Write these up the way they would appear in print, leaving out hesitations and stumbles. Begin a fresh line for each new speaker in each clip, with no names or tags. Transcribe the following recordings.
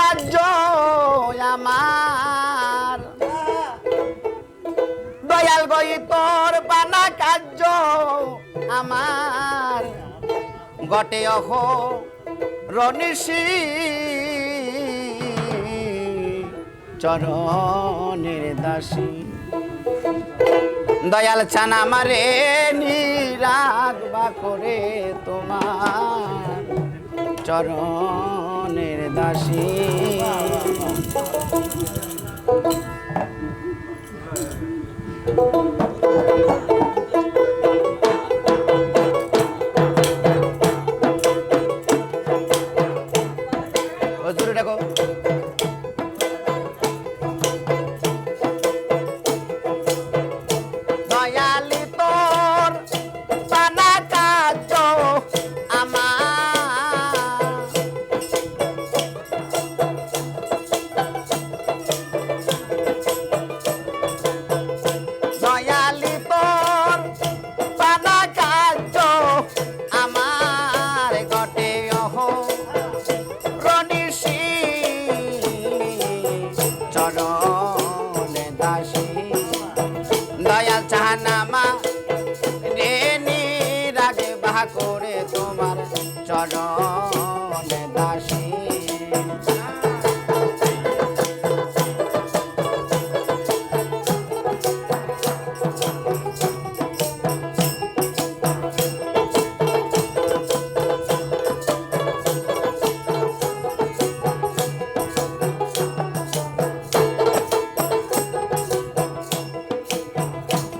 কার্য আমার দয়াল গই তোর পানা কার্য আমার গটে অহ রনিশি চরণের দাসী দয়াল চান আমারে নিরাগবা করে তোমার চরণের দাসী হুজুর দেখো দয়ালি তোর পানা কাজ আমার দয়ালি তোর পানা কাজ আমার গটে অহ রনিশি চরণে দাসী দয়াল চাহানামা রে নিরাগে বাহা করে তোমার চরণে দাসী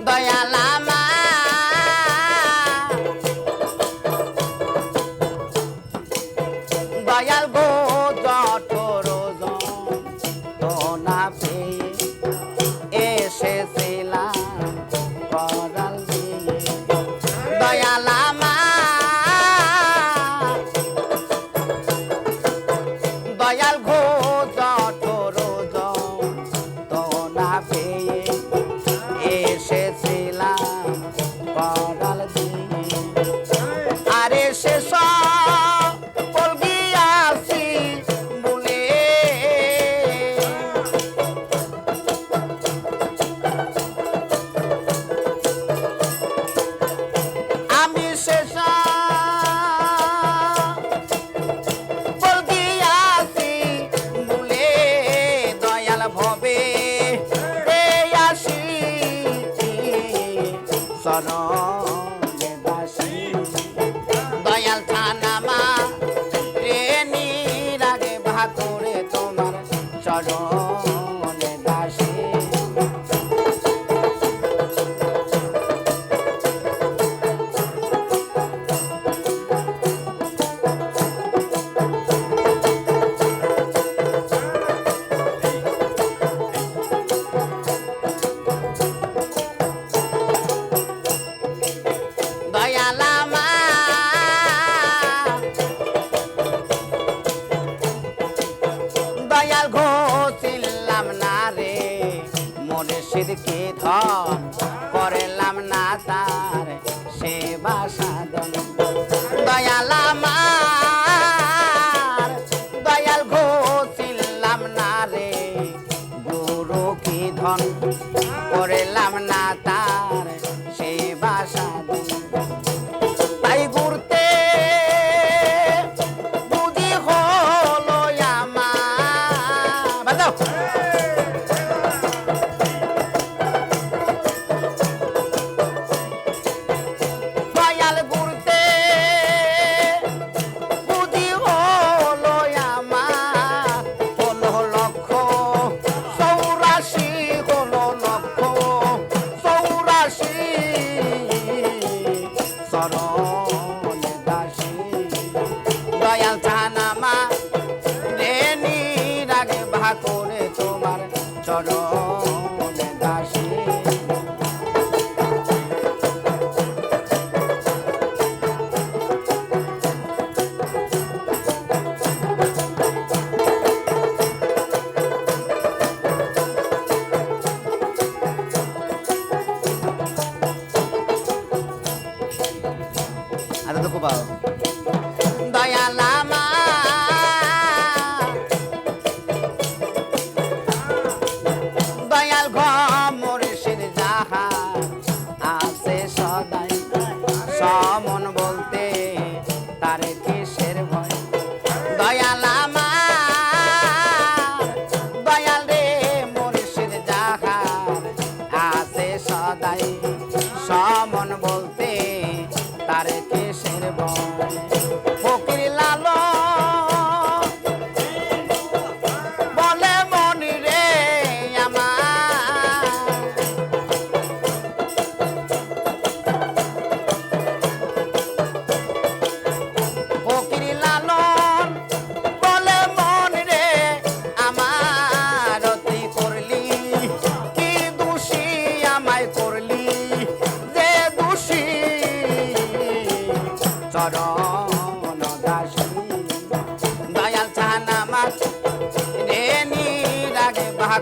দয়াল দয়াল গো জঠর তো না পেয়ে এসেছিলাম করাল দিয়ে দয়াল দয়াল গো জঠর তো না পেয়ে এসেছিলাম করাল দিয়ে আরে শেষ দয়াল থানামা রে নিরাগে বাহা করে তোমার চরণে দাসী দয়াল দয়াল ঘোষিলাম না রে মনে সিদ্ধকে ধন করলাম না তার সেবা সাধন দয়াল দয়াল ঘোষিলাম না রে গুরু কি ধন করলাম না তার সেবা সাধন তাই ঘুরতে বুঝি হলো আমার বাজাও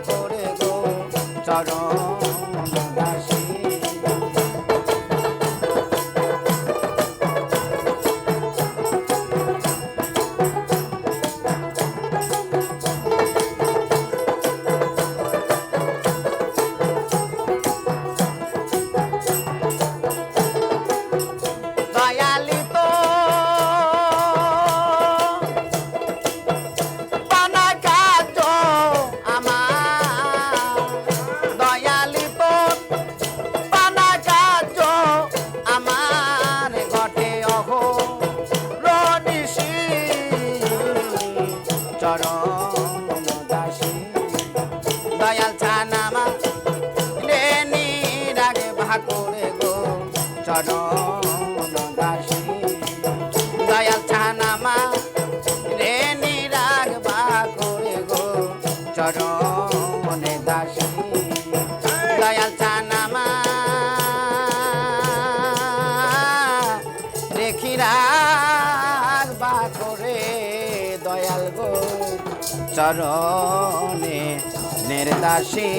করে গো চরণ দাসী। দয়ালি তো পানা কাজ আমার, দয়ালি তো পানা কাজ আমার ঘটে অহ রনিশি চরণ দাসী। দয়াল ছানামা রে নিরাগে ভাকুরে গো চরণ দাসী। দয়াল ছানামা রে নিরাগ ভাকুরে গো চরণ দাসী। দয়াল ছানামা রেখি রাগ ভাকুরে দয়াল গো চরণে নির্দাসী।